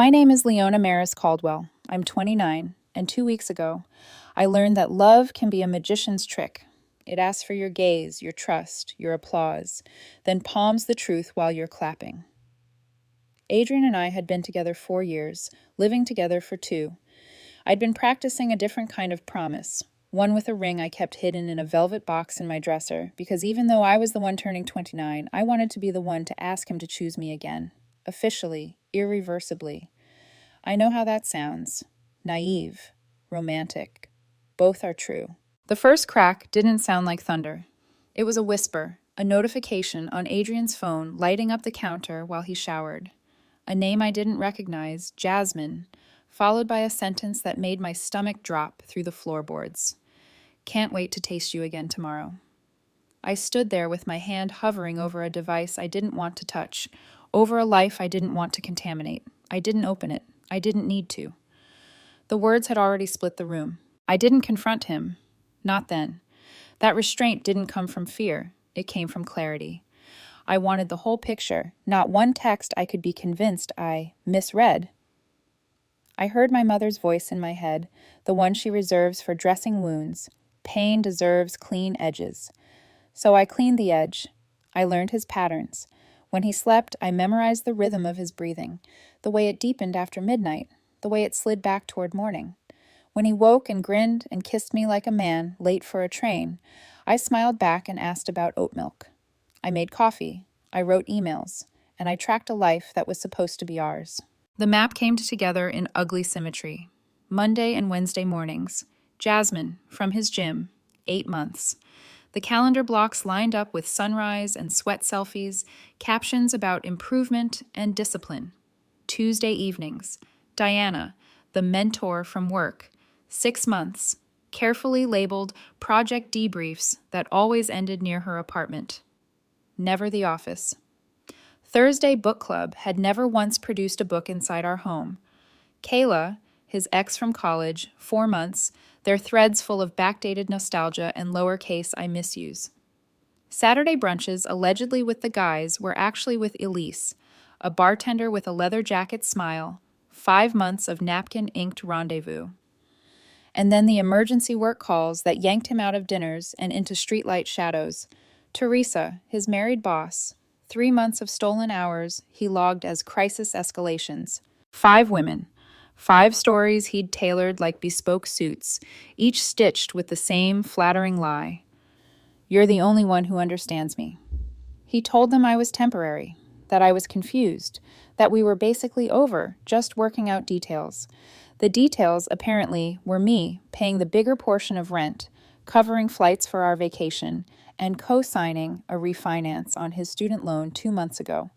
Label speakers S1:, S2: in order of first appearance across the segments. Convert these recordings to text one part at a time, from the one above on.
S1: My name is Leona Maris Caldwell. I'm 29, and 2 weeks ago, I learned that love can be a magician's trick. It asks for your gaze, your trust, your applause, then palms the truth while you're clapping. Adrian and I had been together 4 years, living together for 2. I'd been practicing a different kind of promise, one with a ring I kept hidden in a velvet box in my dresser, because even though I was the one turning 29, I wanted to be the one to ask him to choose me again, officially, irreversibly. I know how that sounds. Naive, romantic. Both are true. The first crack didn't sound like thunder. It was a whisper, a notification on Adrian's phone lighting up the counter while he showered. A name I didn't recognize, Jasmine, followed by a sentence that made my stomach drop through the floorboards. Can't wait to taste you again tomorrow. I stood there with my hand hovering over a device I didn't want to touch, over a life I didn't want to contaminate. I didn't open it. I didn't need to. The words had already split the room. I didn't confront him. Not then. That restraint didn't come from fear. It came from clarity. I wanted the whole picture, not one text I could be convinced I misread. I heard my mother's voice in my head, the one she reserves for dressing wounds. Pain deserves clean edges. So I cleaned the edge. I learned his patterns. When he slept, I memorized the rhythm of his breathing, the way it deepened after midnight, the way it slid back toward morning. When he woke and grinned and kissed me like a man late for a train, I smiled back and asked about oat milk. I made coffee, I wrote emails, and I tracked a life that was supposed to be ours. The map came together in ugly symmetry. Monday and Wednesday mornings. Jasmine, from his gym, 8 months. The calendar blocks lined up with sunrise and sweat selfies, captions about improvement and discipline. Tuesday evenings. Diana, the mentor from work, 6 months, carefully labeled project debriefs that always ended near her apartment. Never the office. Thursday book club had never once produced a book inside our home. Kayla, his ex from college, 4 months, their threads full of backdated nostalgia and lowercase I miss yous. Saturday brunches, allegedly with the guys, were actually with Elise, a bartender with a leather jacket smile, 5 months of napkin-inked rendezvous. And then the emergency work calls that yanked him out of dinners and into streetlight shadows. Teresa, his married boss, 3 months of stolen hours he logged as crisis escalations. 5 women. 5 stories he'd tailored like bespoke suits, each stitched with the same flattering lie. You're the only one who understands me. He told them I was temporary, that I was confused, that we were basically over, just working out details. The details, apparently, were me paying the bigger portion of rent, covering flights for our vacation, and co-signing a refinance on his student loan 2 months ago.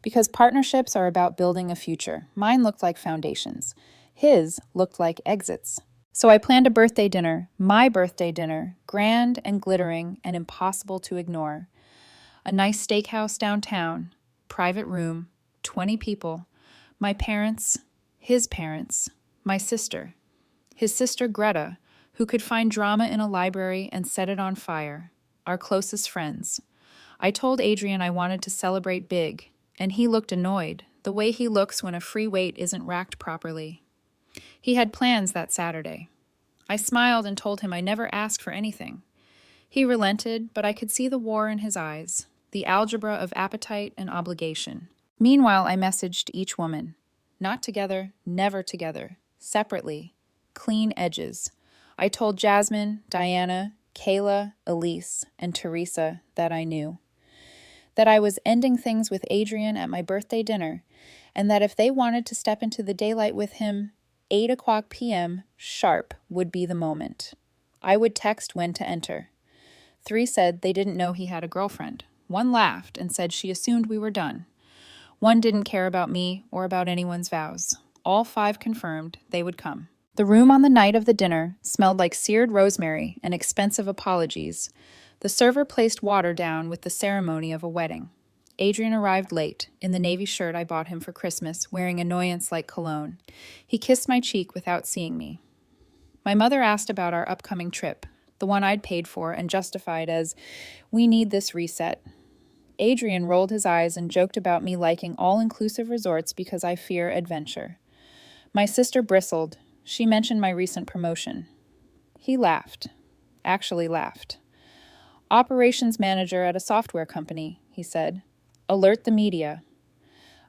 S1: Because partnerships are about building a future. Mine looked like foundations. His looked like exits. So I planned a birthday dinner, my birthday dinner, grand and glittering and impossible to ignore. A nice steakhouse downtown, private room, 20 people, my parents, his parents, my sister, his sister Greta, who could find drama in a library and set it on fire, our closest friends. I told Adrian I wanted to celebrate big, and he looked annoyed, the way he looks when a free weight isn't racked properly. He had plans that Saturday. I smiled and told him I never asked for anything. He relented, but I could see the war in his eyes, the algebra of appetite and obligation. Meanwhile, I messaged each woman. Not together, never together. Separately. Clean edges. I told Jasmine, Diana, Kayla, Elise, and Teresa that I knew. That I was ending things with Adrian at my birthday dinner, and that if they wanted to step into the daylight with him, 8:00 p.m. sharp would be the moment. I would text when to enter. 3 said they didn't know he had a girlfriend. 1 laughed and said she assumed we were done. 1 didn't care about me or about anyone's vows. All 5 confirmed they would come. The room on the night of the dinner smelled like seared rosemary and expensive apologies. The server placed water down with the ceremony of a wedding. Adrian arrived late, in the navy shirt I bought him for Christmas, wearing annoyance like cologne. He kissed my cheek without seeing me. My mother asked about our upcoming trip, the one I'd paid for and justified as, we need this reset. Adrian rolled his eyes and joked about me liking all-inclusive resorts because I fear adventure. My sister bristled. She mentioned my recent promotion. He laughed. Actually laughed. Operations manager at a software company, he said. Alert the media.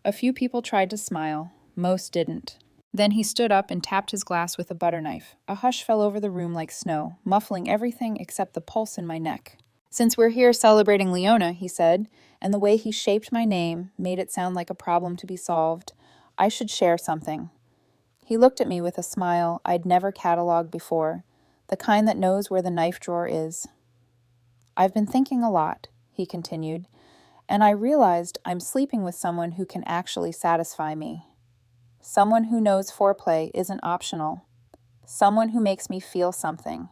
S1: A few people tried to smile. Most didn't. Then he stood up and tapped his glass with a butter knife. A hush fell over the room like snow, muffling everything except the pulse in my neck. Since we're here celebrating Leona, he said, and the way he shaped my name made it sound like a problem to be solved, I should share something. He looked at me with a smile I'd never catalogued before, the kind that knows where the knife drawer is. I've been thinking a lot, he continued, and I realized I'm sleeping with someone who can actually satisfy me. Someone who knows foreplay isn't optional. Someone who makes me feel something.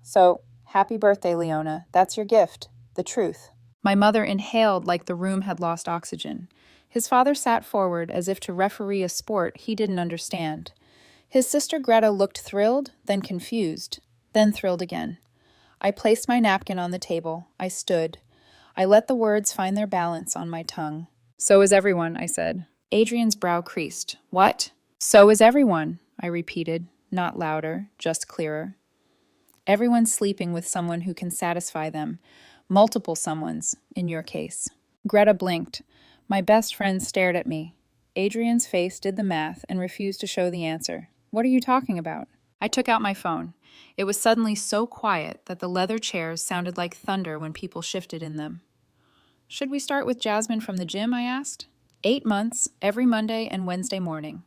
S1: So, happy birthday, Leona. That's your gift. The truth. My mother inhaled like the room had lost oxygen. His father sat forward as if to referee a sport he didn't understand. His sister Greta looked thrilled, then confused, then thrilled again. I placed my napkin on the table. I stood. I let the words find their balance on my tongue. So is everyone, I said. Adrian's brow creased. What? So is everyone, I repeated, not louder, just clearer. Everyone's sleeping with someone who can satisfy them. Multiple someones, in your case. Greta blinked. My best friend stared at me. Adrian's face did the math and refused to show the answer. What are you talking about? I took out my phone. It was suddenly so quiet that the leather chairs sounded like thunder when people shifted in them. Should we start with Jasmine from the gym, I asked. 8 months, every Monday and Wednesday morning.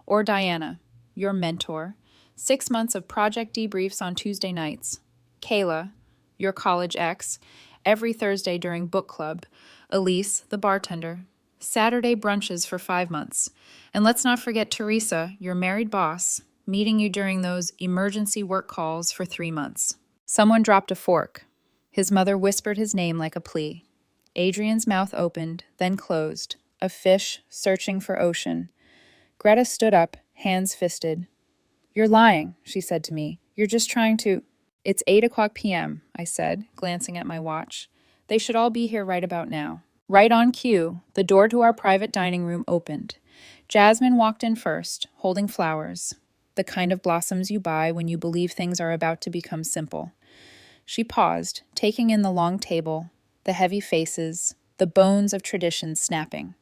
S1: Or Diana, your mentor. 6 months of project debriefs on Tuesday nights. Kayla, your college ex, every Thursday during book club. Elise, the bartender. Saturday brunches for 5 months. And let's not forget Teresa, your married boss, meeting you during those emergency work calls for 3 months. Someone dropped a fork. His mother whispered his name like a plea. Adrian's mouth opened, then closed. A fish searching for ocean. Greta stood up, hands fisted. You're lying, she said to me. You're just trying to... It's 8:00 p.m., I said, glancing at my watch. They should all be here right about now. Right on cue, the door to our private dining room opened. Jasmine walked in first, holding flowers, the kind of blossoms you buy when you believe things are about to become simple. She paused, taking in the long table, the heavy faces, the bones of tradition snapping.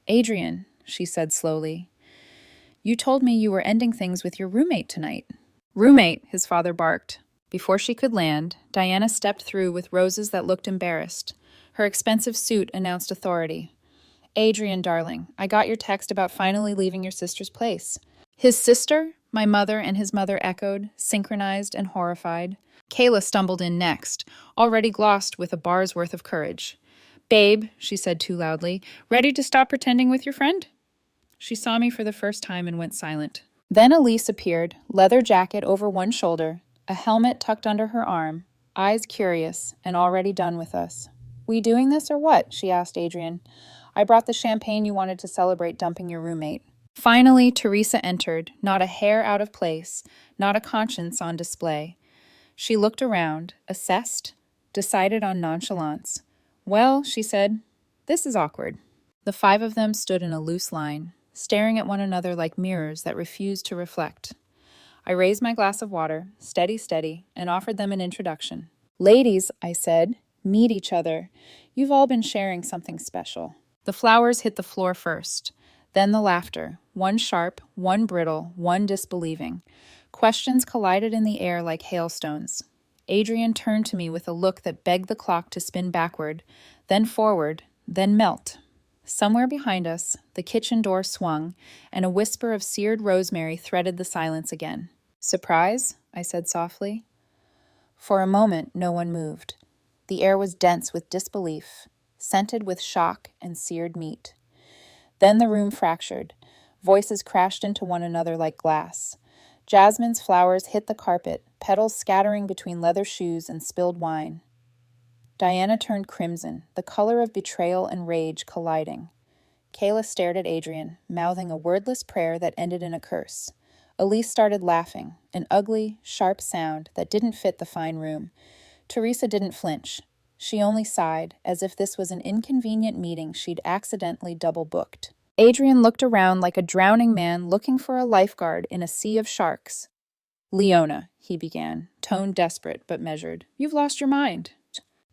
S1: Adrian, she said slowly, you told me you were ending things with your roommate tonight. Roommate, his father barked. Before she could land, Diana stepped through with roses that looked embarrassed. Her expensive suit announced authority. Adrian, darling, I got your text about finally leaving your sister's place. His sister? My mother and his mother echoed, synchronized and horrified. Kayla stumbled in next, already glossed with a bar's worth of courage. Babe, she said too loudly, ready to stop pretending with your friend? She saw me for the first time and went silent. Then Elise appeared, leather jacket over one shoulder, a helmet tucked under her arm, eyes curious, and already done with us. We doing this or what? She asked Adrian. I brought the champagne you wanted to celebrate dumping your roommate. Finally, Teresa entered, not a hair out of place, not a conscience on display. She looked around, assessed, decided on nonchalance. Well, she said, this is awkward. The 5 of them stood in a loose line, staring at one another like mirrors that refused to reflect. I raised my glass of water, steady, steady, and offered them an introduction. Ladies, I said, meet each other. You've all been sharing something special. The flowers hit the floor first, then the laughter, one sharp, one brittle, one disbelieving. Questions collided in the air like hailstones. Adrian turned to me with a look that begged the clock to spin backward, then forward, then melt. Somewhere behind us, the kitchen door swung, and a whisper of seared rosemary threaded the silence again. Surprise? I said softly. For a moment, no one moved. The air was dense with disbelief, scented with shock and seared meat. Then the room fractured. Voices crashed into one another like glass. Jasmine's flowers hit the carpet, petals scattering between leather shoes and spilled wine. Diana turned crimson, the color of betrayal and rage colliding. Kayla stared at Adrian, mouthing a wordless prayer that ended in a curse. Elise started laughing, an ugly, sharp sound that didn't fit the fine room. Teresa didn't flinch. She only sighed, as if this was an inconvenient meeting she'd accidentally double-booked. Adrian looked around like a drowning man looking for a lifeguard in a sea of sharks. "Leona," he began, tone desperate but measured. "You've lost your mind."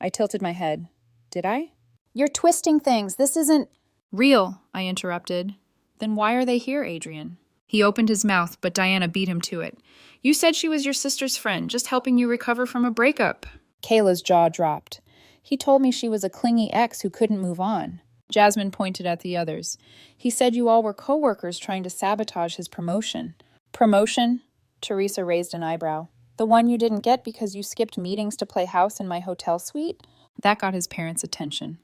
S1: I tilted my head. Did I? "You're twisting things. This isn't—" "Real," I interrupted. "Then why are they here, Adrian?" He opened his mouth, but Diana beat him to it. "You said she was your sister's friend, just helping you recover from a breakup." Kayla's jaw dropped. "He told me she was a clingy ex who couldn't move on." Jasmine pointed at the others. "He said you all were co-workers trying to sabotage his promotion." "Promotion?" Teresa raised an eyebrow. "The one you didn't get because you skipped meetings to play house in my hotel suite?" That got his parents' attention.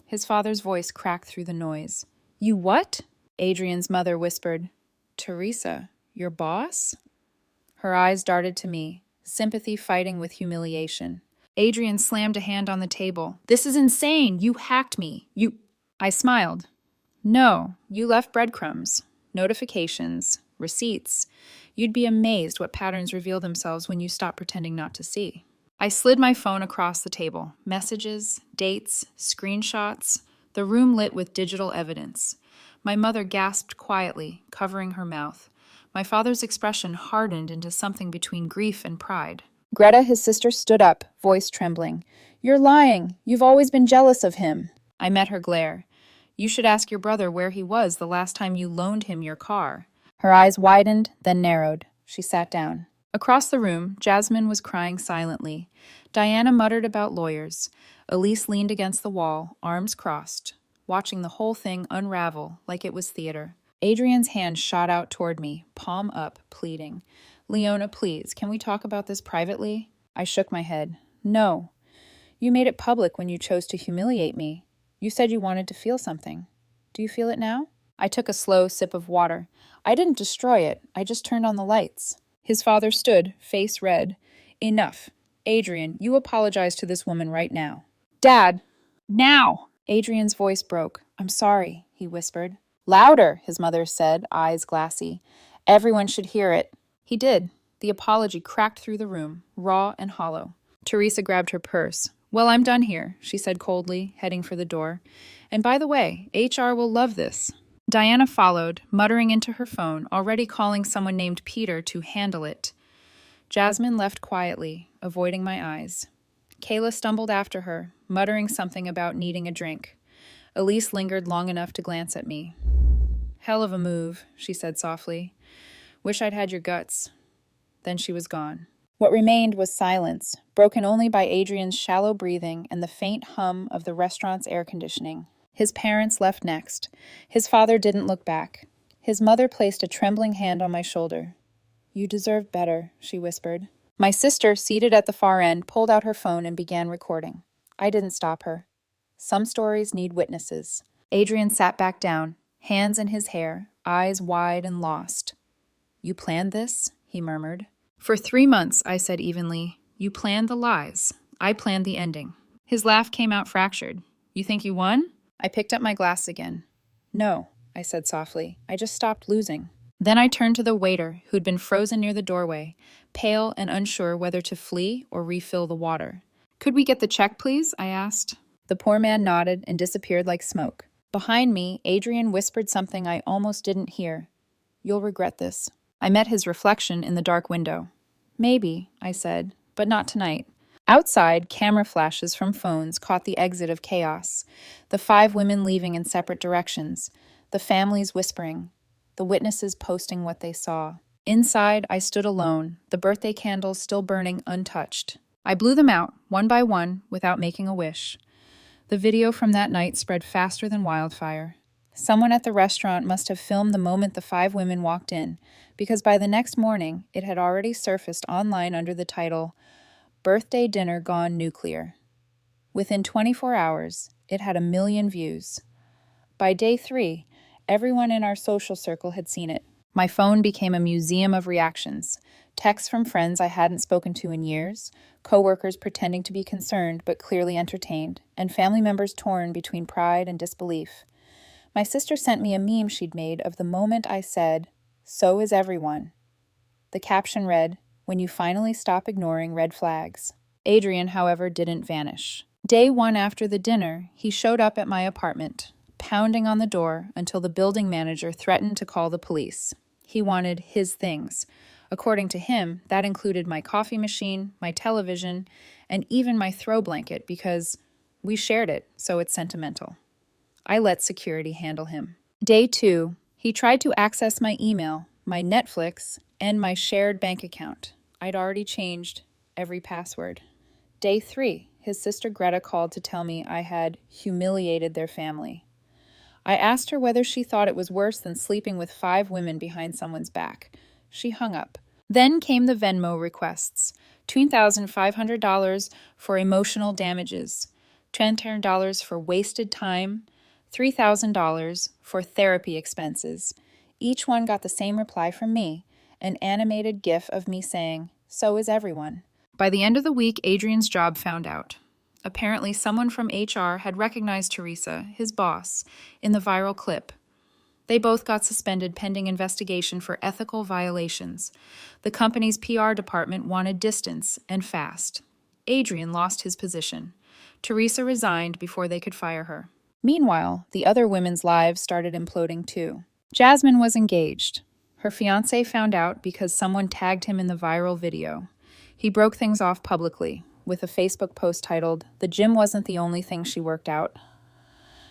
S1: His father's voice cracked through the noise. "You what?" Adrian's mother whispered. "Teresa, your boss?" Her eyes darted to me, sympathy fighting with humiliation. Adrian slammed a hand on the table. "This is insane! You hacked me! I smiled. "No, you left breadcrumbs, notifications, receipts. You'd be amazed what patterns reveal themselves when you stop pretending not to see." I slid my phone across the table. Messages, dates, screenshots, the room lit with digital evidence. My mother gasped quietly, covering her mouth. My father's expression hardened into something between grief and pride. Greta, his sister, stood up, voice trembling. "You're lying. You've always been jealous of him." I met her glare. "You should ask your brother where he was the last time you loaned him your car." Her eyes widened, then narrowed. She sat down. Across the room, Jasmine was crying silently. Diana muttered about lawyers. Elise leaned against the wall, arms crossed, watching the whole thing unravel like it was theater. Adrian's hand shot out toward me, palm up, pleading. "Leona, please, can we talk about this privately?" I shook my head. "No. You made it public when you chose to humiliate me. You said you wanted to feel something. Do you feel it now?" I took a slow sip of water. "I didn't destroy it. I just turned on the lights." His father stood, face red. "Enough. Adrian, you apologize to this woman right now." "Dad! Now!" Adrian's voice broke. "I'm sorry," he whispered. "Louder," his mother said, eyes glassy. "Everyone should hear it." He did. The apology cracked through the room, raw and hollow. Teresa grabbed her purse. "Well, I'm done here," she said coldly, heading for the door. "And by the way, HR will love this." Diana followed, muttering into her phone, already calling someone named Peter to handle it. Jasmine left quietly, avoiding my eyes. Kayla stumbled after her, muttering something about needing a drink. Elise lingered long enough to glance at me. "Hell of a move," she said softly. "Wish I'd had your guts." Then she was gone. What remained was silence, broken only by Adrian's shallow breathing and the faint hum of the restaurant's air conditioning. His parents left next. His father didn't look back. His mother placed a trembling hand on my shoulder. "You deserve better," she whispered. My sister, seated at the far end, pulled out her phone and began recording. I didn't stop her. Some stories need witnesses. Adrian sat back down, hands in his hair, eyes wide and lost. "You planned this?" he murmured. "For 3 months," I said evenly. "You planned the lies. I planned the ending." His laugh came out fractured. "You think you won?" I picked up my glass again. "No," I said softly. "I just stopped losing." Then I turned to the waiter, who'd been frozen near the doorway, pale and unsure whether to flee or refill the water. "Could we get the check, please?" I asked. The poor man nodded and disappeared like smoke. Behind me, Adrian whispered something I almost didn't hear. "You'll regret this." I met his reflection in the dark window. "Maybe," I said, "but not tonight." Outside, camera flashes from phones caught the exit of chaos. The 5 women leaving in separate directions. The families whispering. The witnesses posting what they saw. Inside, I stood alone, the birthday candles still burning untouched. I blew them out, one by one, without making a wish. The video from that night spread faster than wildfire. Someone at the restaurant must have filmed the moment the 5 women walked in, because by the next morning, it had already surfaced online under the title, "Birthday Dinner Gone Nuclear." Within 24 hours, it had 1 million views. By day 3, everyone in our social circle had seen it. My phone became a museum of reactions. Texts from friends I hadn't spoken to in years, coworkers pretending to be concerned but clearly entertained, and family members torn between pride and disbelief. My sister sent me a meme she'd made of the moment I said, "So is everyone." The caption read, "When you finally stop ignoring red flags." Adrian, however, didn't vanish. Day one after the dinner, he showed up at my apartment, pounding on the door until the building manager threatened to call the police. He wanted his things. According to him, that included my coffee machine, my television, and even my throw blanket because we shared it, so it's sentimental. I let security handle him. Day two, he tried to access my email, my Netflix, and my shared bank account. I'd already changed every password. Day three, his sister Greta called to tell me I had humiliated their family. I asked her whether she thought it was worse than sleeping with 5 women behind someone's back. She hung up. Then came the Venmo requests. $2,500 for emotional damages, $10 for wasted time, $3,000 for therapy expenses. Each one got the same reply from me, an animated gif of me saying, "So is everyone." By the end of the week, Adrian's job found out. Apparently, someone from HR had recognized Teresa, his boss, in the viral clip. They both got suspended pending investigation for ethical violations. The company's PR department wanted distance and fast. Adrian lost his position. Teresa resigned before they could fire her. Meanwhile, the other women's lives started imploding too. Jasmine was engaged. Her fiancé found out because someone tagged him in the viral video. He broke things off publicly, with a Facebook post titled, "The gym wasn't the only thing she worked out."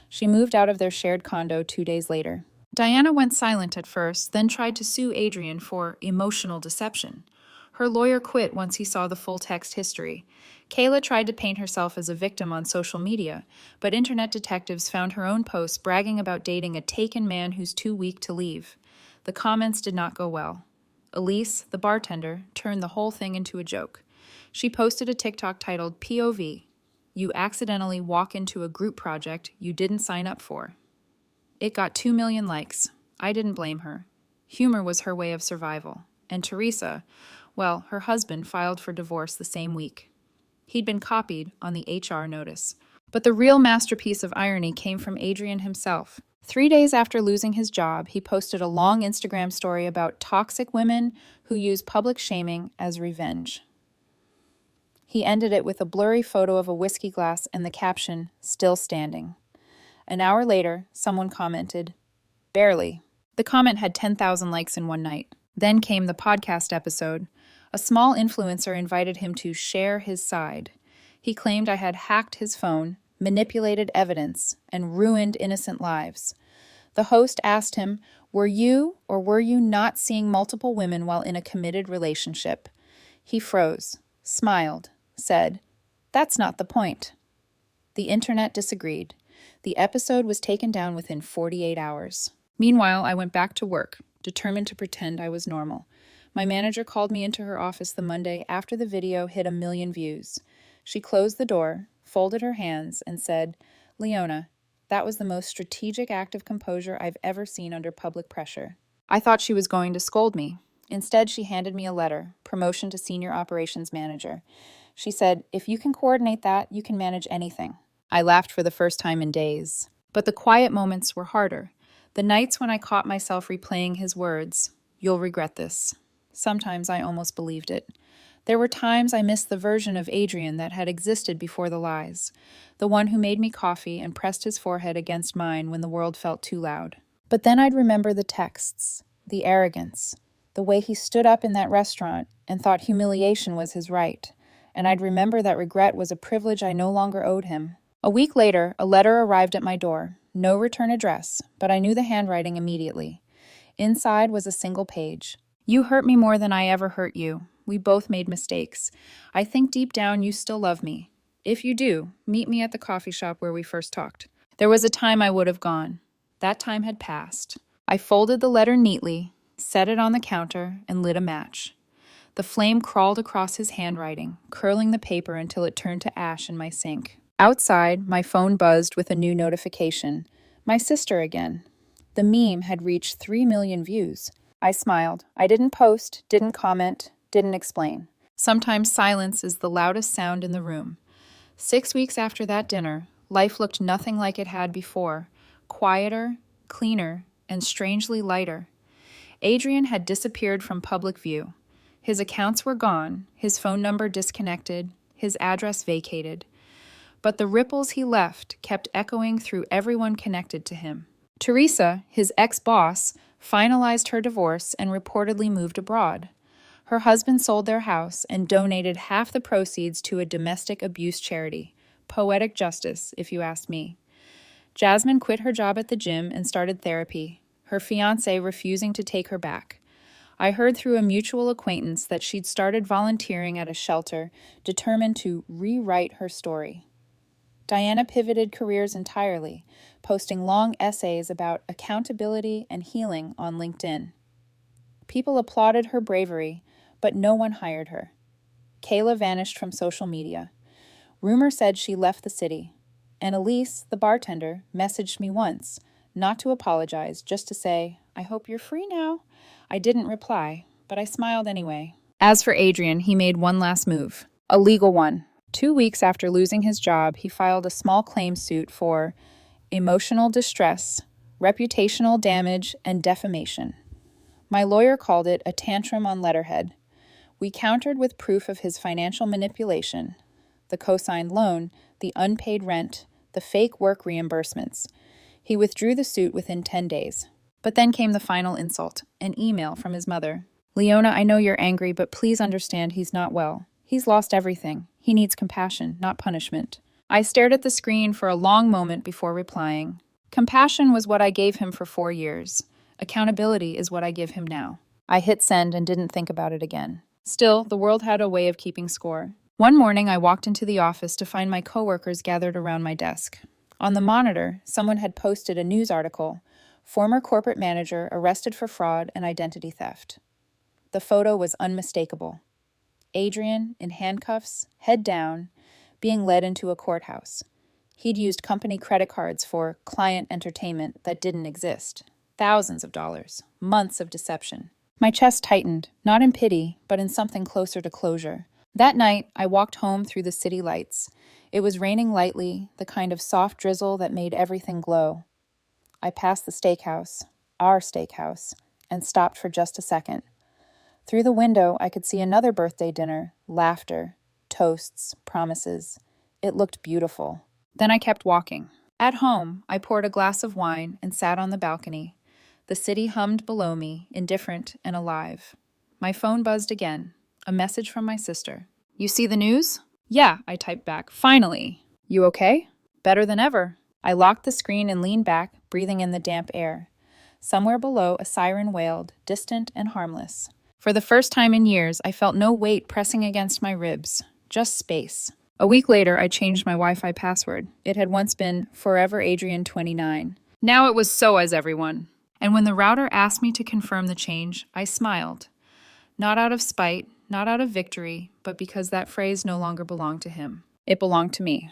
S1: She moved out of their shared condo 2 days later. Diana went silent at first, then tried to sue Adrian for emotional deception. Her lawyer quit once he saw the full text history. Kayla tried to paint herself as a victim on social media, but internet detectives found her own posts bragging about dating a taken man who's too weak to leave. The comments did not go well. Elise, the bartender, turned the whole thing into a joke. She posted a TikTok titled POV, "You accidentally walk into a group project you didn't sign up for." It got 2 million likes. I didn't blame her. Humor was her way of survival. And Teresa, well, her husband filed for divorce the same week. He'd been copied on the HR notice. But the real masterpiece of irony came from Adrian himself. 3 days after losing his job, he posted a long Instagram story about toxic women who use public shaming as revenge. He ended it with a blurry photo of a whiskey glass and the caption, "Still standing." An hour later, someone commented, "Barely." The comment had 10,000 likes in one night. Then came the podcast episode. A small influencer invited him to share his side. He claimed I had hacked his phone, manipulated evidence, and ruined innocent lives. The host asked him, "Were you or were you not seeing multiple women while in a committed relationship?" He froze, smiled, said, "That's not the point." The internet disagreed. The episode was taken down within 48 hours. Meanwhile, I went back to work, determined to pretend I was normal. My manager called me into her office the Monday after the video hit 1 million views. She closed the door, folded her hands, and said, "Leona, that was the most strategic act of composure I've ever seen under public pressure." I thought she was going to scold me. Instead, she handed me a letter, promotion to senior operations manager. She said, "If you can coordinate that, you can manage anything." I laughed for the first time in days. But the quiet moments were harder. The nights when I caught myself replaying his words, "You'll regret this." Sometimes I almost believed it. There were times I missed the version of Adrian that had existed before the lies, the one who made me coffee and pressed his forehead against mine when the world felt too loud. But then I'd remember the texts, the arrogance, the way he stood up in that restaurant and thought humiliation was his right, and I'd remember that regret was a privilege I no longer owed him. A week later, a letter arrived at my door. No return address, but I knew the handwriting immediately. Inside was a single page. "You hurt me more than I ever hurt you. We both made mistakes. I think deep down you still love me. If you do, meet me at the coffee shop where we first talked." There was a time I would have gone. That time had passed. I folded the letter neatly, set it on the counter, and lit a match. The flame crawled across his handwriting, curling the paper until it turned to ash in my sink. Outside, my phone buzzed with a new notification. My sister again. The meme had reached 3 million views. I smiled. I didn't post, didn't comment, didn't explain. Sometimes silence is the loudest sound in the room. 6 weeks after that dinner, life looked nothing like it had before. Quieter, cleaner, and strangely lighter. Adrian had disappeared from public view. His accounts were gone, his phone number disconnected, his address vacated. but the ripples he left kept echoing through everyone connected to him. Teresa, his ex-boss, finalized her divorce and reportedly moved abroad. Her husband sold their house and donated half the proceeds to a domestic abuse charity. Poetic justice, if you ask me. Jasmine quit her job at the gym and started therapy, her fiancé refusing to take her back. I heard through a mutual acquaintance that she'd started volunteering at a shelter, determined to rewrite her story. Diana pivoted careers entirely, posting long essays about accountability and healing on LinkedIn. People applauded her bravery, but no one hired her. Kayla vanished from social media. Rumor said she left the city. And Elise, the bartender, messaged me once, not to apologize, just to say, "I hope you're free now." I didn't reply, but I smiled anyway. As for Adrian, he made one last move, a legal one. 2 weeks after losing his job, he filed a small claim suit for emotional distress, reputational damage, and defamation. My lawyer called it a tantrum on letterhead. We countered with proof of his financial manipulation, the co-signed loan, the unpaid rent, the fake work reimbursements. He withdrew the suit within 10 days. But then came the final insult, an email from his mother. "Leona, I know you're angry, but please understand he's not well. He's lost everything. He needs compassion, not punishment." I stared at the screen for a long moment before replying. Compassion was what I gave him for 4 years. Accountability is what I give him now. I hit send and didn't think about it again. Still, the world had a way of keeping score. One morning, I walked into the office to find my coworkers gathered around my desk. On the monitor, someone had posted a news article, "Former corporate manager arrested for fraud and identity theft." The photo was unmistakable. Adrian, in handcuffs, head down, being led into a courthouse. He'd used company credit cards for client entertainment that didn't exist. Thousands of dollars, months of deception. My chest tightened, not in pity, but in something closer to closure. That night, I walked home through the city lights. It was raining lightly, the kind of soft drizzle that made everything glow. I passed the steakhouse, our steakhouse, and stopped for just a second. Through the window, I could see another birthday dinner, laughter, toasts, promises. It looked beautiful. Then I kept walking. At home, I poured a glass of wine and sat on the balcony. The city hummed below me, indifferent and alive. My phone buzzed again. A message from my sister. "You see the news?" "Yeah," I typed back. "Finally." "You okay?" "Better than ever." I locked the screen and leaned back, breathing in the damp air. Somewhere below, a siren wailed, distant and harmless. For the first time in years, I felt no weight pressing against my ribs, just space. A week later, I changed my Wi-Fi password. It had once been Forever Adrian 29. Now it was So As Everyone. And when the router asked me to confirm the change, I smiled. Not out of spite, not out of victory, but because that phrase no longer belonged to him. It belonged to me.